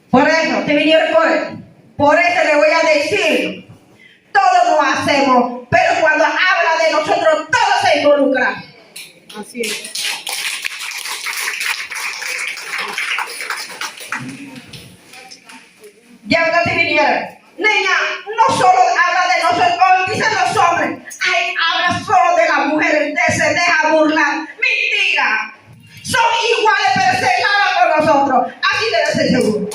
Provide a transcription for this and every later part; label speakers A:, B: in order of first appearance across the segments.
A: Por eso, te vinieron por eso le voy a decir, todos lo hacemos, pero cuando habla de nosotros, todos se involucran.
B: Así es.
A: Ya no te vinieron. Niña, no solo habla de nosotros, como dicen los hombres, ay, habla solo de las mujeres, se deja burlar. Mentira. Son iguales, pero se lavan con nosotros. Así debe ser seguro.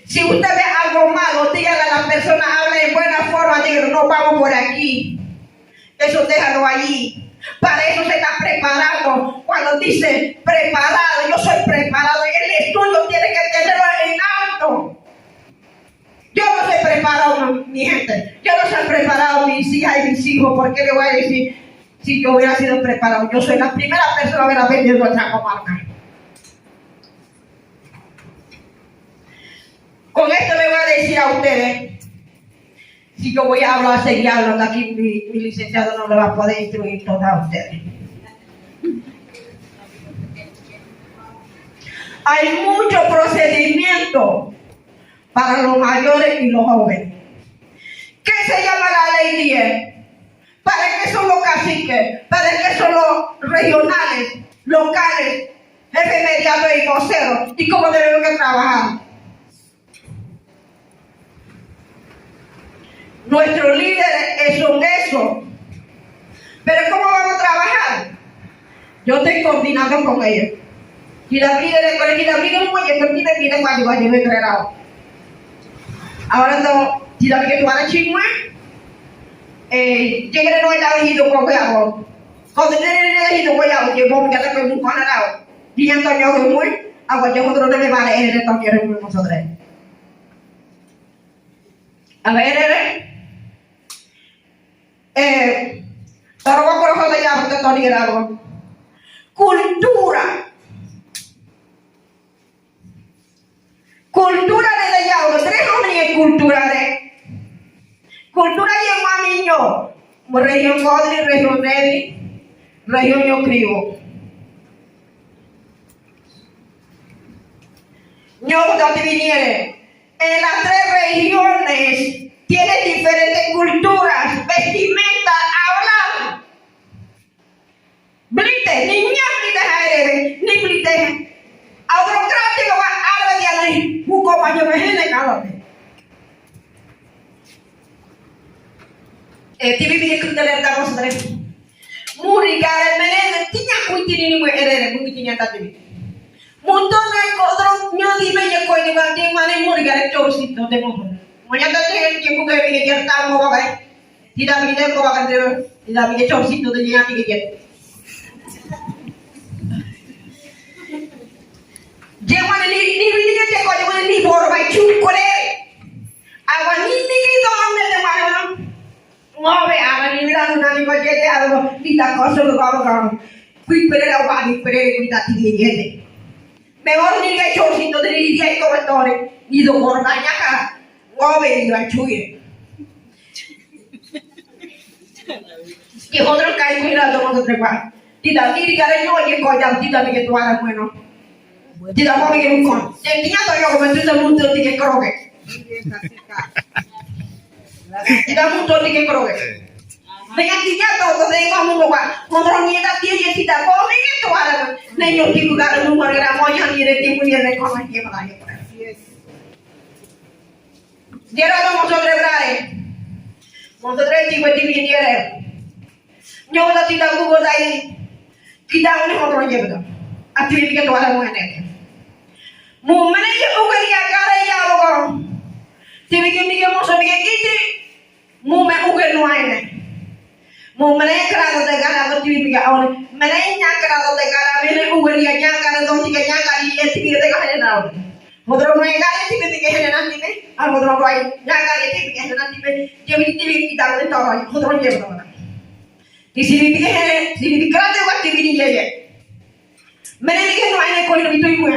A: Si usted ve algo malo, dígale a la persona, hable de buena forma, dígale, no vamos por aquí. Eso déjalo allí. Para eso se está preparando. Cuando dice preparado, yo soy preparado. El estudio tiene que tenerlo en alto. Yo no soy preparado, mi gente. Yo no soy preparado, mis hijas y mis hijos. ¿Por qué le voy a decir si yo hubiera sido preparado? Yo soy la primera persona que hubiera venido a nuestra comarca. Con esto le voy a decir a ustedes, si yo voy a hablar, seguir hablando aquí, mi licenciado no le va a poder instruir todas a ustedes. Hay mucho procedimiento para los mayores y los jóvenes. ¿Qué se llama la ley 10? ¿Para qué son los caciques? ¿Para qué son los regionales, locales, jefes mediatos y voceros? ¿Y cómo debemos que trabajar? Nuestros líderes son eso. Pero ¿cómo vamos a trabajar? Yo estoy coordinando con ellos. Y la líderes con el líder muelle, que tiene que ir cuando va a llevar entrenado. Ahora no, si la que tú vas a chingar, llegué no estaba ido con cuidado. Cuando te ido cuidado, que vos me quedas con un panarao. Y entonces yo muy, agua yo otro no le vale, él también es muy nosotros. A ver, pero voy a conocer ya porque estoy grabando. Cultura. Cultura de ella, tres hombres y cultura de. Cultura y un niño. Región Godri, región Nelly, región Yo Cribo. Yo cuando te viniere, en las tres regiones tienen diferentes culturas, vestimenta, hablar. Blite, ni blite aire, ni blite. Autocrático va a la de Hugo Mayo Mejene Calote. Tibi bi kriteria da vos tres. Muri gare menene tinya kuitini ni mo erere mu tinya tatibi. Montón de cosas no dime yo coi ni va de mane muri gare chosito de mo. Moña tate que buka bi que ta mo ba. Tidak bi de ko ba kan tidak bi chosito de ya bi que. Jangan ni que ko jangan ni bor ba chukore. Awan ni do amne de mane. Ngove awan ni bilang nani ko jete ado tidak koso ko ba. Kui pere la ba ni pere kui ta ti jete. Mejor ni que chorcito de ni que comentores ni do bor ba nya ka. Ngove ni ba chuye. Que otro kai mira do mo trepa. Tidak ni gare no ye ko jam tidak ni que tu ara bueno. Tidak mau bikin kon. Jadi nyata yo komentar itu muncul di keroge. Tidak muncul di keroge. Dengan dia tahu kalau kamu mau kontrol niat dia tidak mau itu ada. Nenyo tipu kalau nomor ramai yang dia tipu dia rekam dia malah. Dia ada mau celebrar. Mau celebrar tipu dia. Nyoba tidak buat ini. Kita ini kontrol dia betul. Aktivitas itu ada mana? Mumene ye ugari akara ya logo. Tibi ke nige mo so nige kiti. Mume uge nuaine. Mumene kara de gara ko tibi ga awne. Mene nya kara de gara mene ugari nya kara do tiga nya kari ye tibi de ga hene nawo. Modro mo ga tibi de hene nan tibi. Ar modro ko ai nya kari tibi hene nan tibi. Tibi kita de to ai modro ye bro. Di sini tibi hene tibi kara de wa tibi ni ye. Mene nige nuaine ko ni to yu.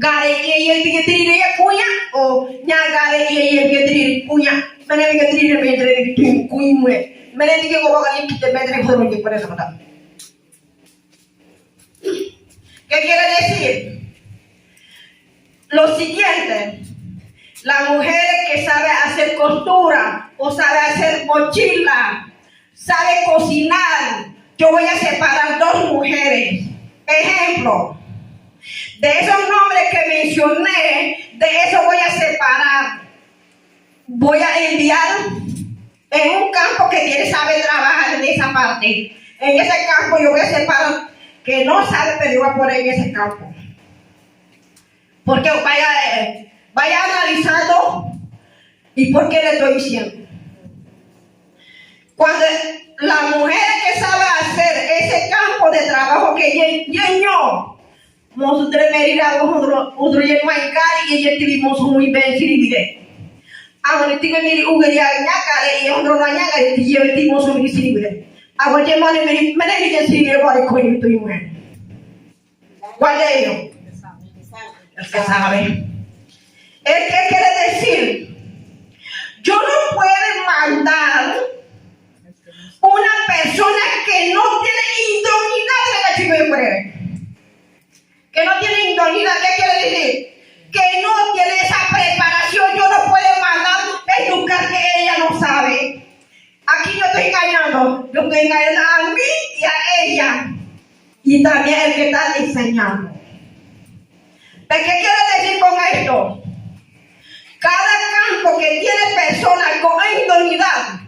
A: Gare ye bigetri ye punya o nya gare ye bigetri punya mana bigetri ne bigetri tu kuimwe me le dije como alguien que te mete en el por eso, ¿verdad? ¿Qué quiere decir? Lo siguiente, la mujer que sabe hacer costura o sabe hacer mochila, sabe cocinar, yo voy a separar dos mujeres. Ejemplo, de esos nombres que mencioné, de eso voy a separar. Voy a enviar en un campo que quiere saber trabajar en esa parte. En ese campo yo voy a separar que no sabe, pero yo voy a poner en ese campo. Porque vaya analizando y por qué le estoy diciendo. Cuando la mujer que sabe hacer ese campo de trabajo que yo nosotros nosotros y ella tuvimos muy bien sirve. Ahora tiene miri ugeria nyaka y otro no nyaka y yo tuvimos muy sirve. Ahora ya me dicen sirve para que yo estoy mujer. ¿Cuál de ellos? El que sabe. El que quiere decir, yo no puedo mandar una persona que no tiene idoneidad de la chica de mujer. Que no tiene idoneidad, ¿qué quiere decir? Que no tiene esa preparación. Yo no puedo mandar educar que ella no sabe. Aquí yo estoy engañando. Yo estoy engañando a mí y a ella. Y también el que está enseñando. ¿Pero qué quiere decir con esto? Cada campo que tiene personas con idoneidad,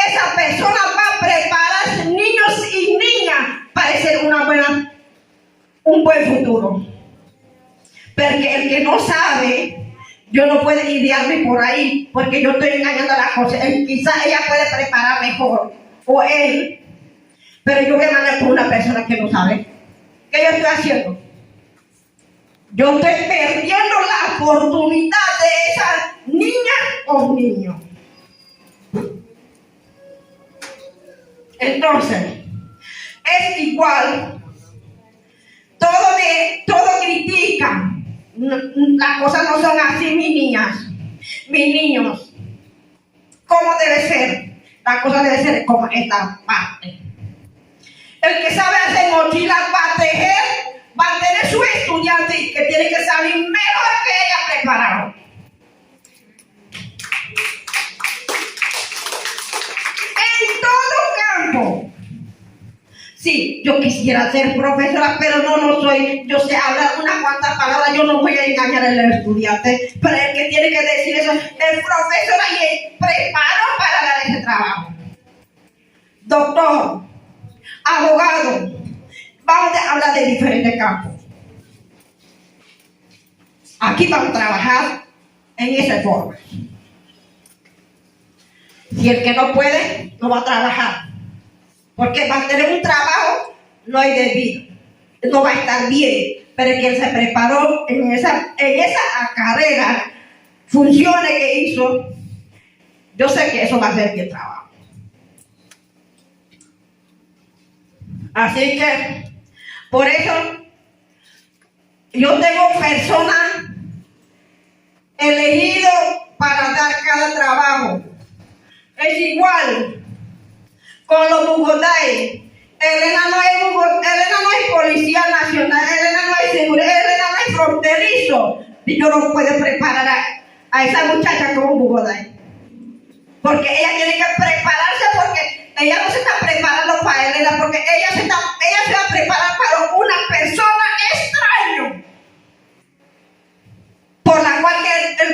A: esa persona va a preparar niños y niñas para ser un buen futuro. Porque el que no sabe, yo no puedo guiarme por ahí, porque yo estoy engañando a las cosas. Quizás ella puede preparar mejor, o él, pero yo voy a mandar con una persona que no sabe. ¿Qué yo estoy haciendo? Yo estoy perdiendo la oportunidad de esa niña o niño. Entonces, es igual. Todo critican. Las cosas no son así, mis niñas, mis niños. ¿Cómo debe ser? La cosa debe ser como esta parte. El que sabe hacer mochilas para tejer, va a tener su estudiante que tiene que salir mejor que ella preparado. En todo campo. Sí, yo quisiera ser profesora, pero no soy. Yo sé hablar unas cuantas palabras, yo no voy a engañar al estudiante. Pero el que tiene que decir eso, el profesor ahí preparo para dar ese trabajo. Doctor, abogado, vamos a hablar de diferentes campos. Aquí vamos a trabajar en esa forma. Si el que no puede, no va a trabajar. Porque va a tener un trabajo no hay debido. No va a estar bien. Pero el que se preparó en esa carrera, funciones que hizo, yo sé que eso va a ser bien trabajo. Así que, por eso, yo tengo personas elegidas para dar cada trabajo. Es igual con los bugoday. Elena no es policía nacional, Elena no es seguridad, Elena no es fronterizo. Y yo no puedo preparar a esa muchacha como un bugoday. Porque ella tiene que prepararse, porque ella no se está preparando para Elena, porque ella se va a preparar para una persona extraña. Por la cual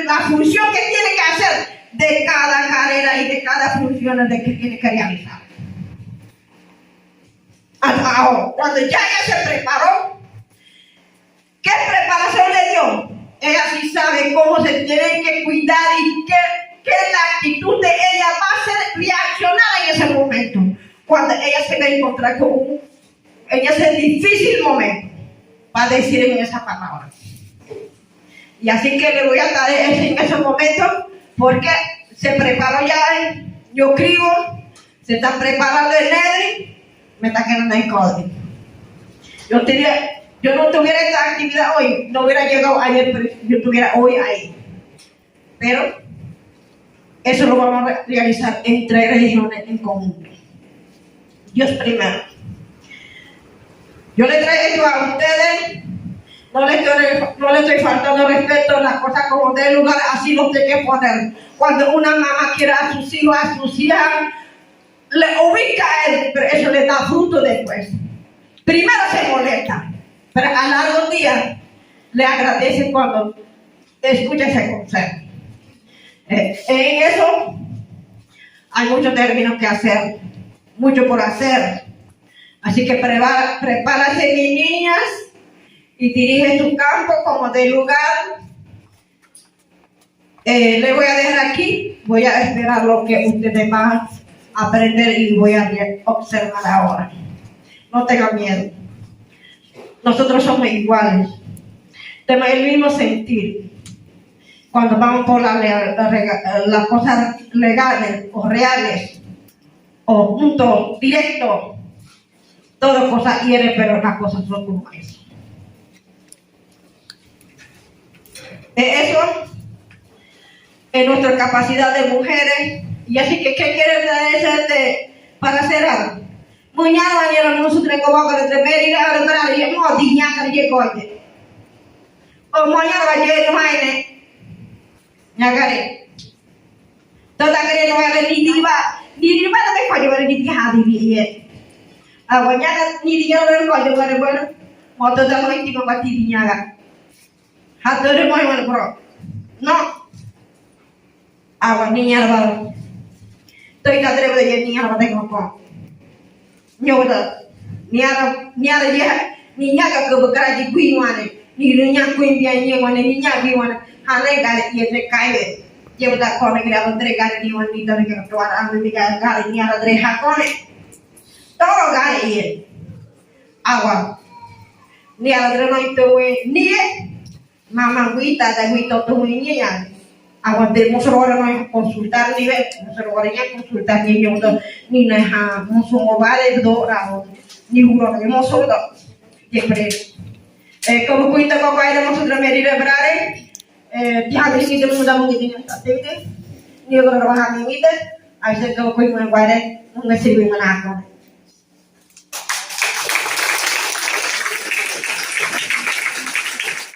A: la función que tiene que hacer de cada carrera y de cada función de que tiene que realizar. Ahora, cuando ya ella se preparó, ¿qué preparación le dio? Ella sí sabe cómo se tiene que cuidar y qué la actitud de ella va a hacer reaccionar en ese momento. Cuando ella se va a encontrar con ese difícil momento, va a decir en esa palabra. Y así que le voy a dar en ese momento, porque se preparó ya, yo escribo, se está preparando el Nedri, me está quedando en código. Yo no tuviera esta actividad hoy, no hubiera llegado ayer, pero yo estuviera hoy ahí. Pero Eso lo vamos a realizar en 3 regiones en conjunto. Dios primero. Yo le traigo a ustedes, no le estoy faltando respeto, las cosas como del lugar, así lo tengo que poner. Cuando una mamá quiere a sus hijos, a sus hijas, le ubica a él, pero eso le da fruto después. Primero se molesta, pero a largo día le agradece cuando escucha ese consejo. En eso hay muchos términos que hacer, mucho por hacer. Así que prepárase, mis niñas, y dirige tu campo como de lugar. Le voy a dejar aquí, voy a esperar lo que ustedes van a aprender y voy a observar ahora. No tengan miedo. Nosotros somos iguales. Tenemos el mismo sentir. Cuando vamos por las cosas legales o reales o puntos directos, todas cosas hieren, pero las cosas son como eso. Eso es nuestra capacidad de mujeres. Y así que, ¿qué quiere decir para hacer algo? Mañana nosotros vamos a tener y a o mañana va a llegar Nyagare. Tata kare no ada ni di ba ta ko jo di ha di ye. Awanya ni di jo ko jo bare moto da mo ti ko ba ti di nyaga. Hatore mo mo pro. No. Awan ni nyar ba. To ita dre ba ye ni nyar ba ta ko. Nyo da. Nyar ye ni nyaga ko ba kra ji kui wane. Ni nya kui bi anye wane ni nya bi wane. Hana gari ye te kai ye udah kone kira andre gari ni wani dari kira tuan ame ni gari ni ada dari hakone toro gari ye awa ni ada dari no itu ni mama guita da guito tu ni ya awa de musuh orang konsultar ni musuh orangnya konsultar ni yo do ni na ha musuh mobile do rawo ni uro ni musuh do ye pre como guita ko kai da musuh da meri rebrare tiap hari kita muda mungkin yang tak tahu ni orang orang ini tu, asyik kau kau yang buat, mungkin sih mana aku.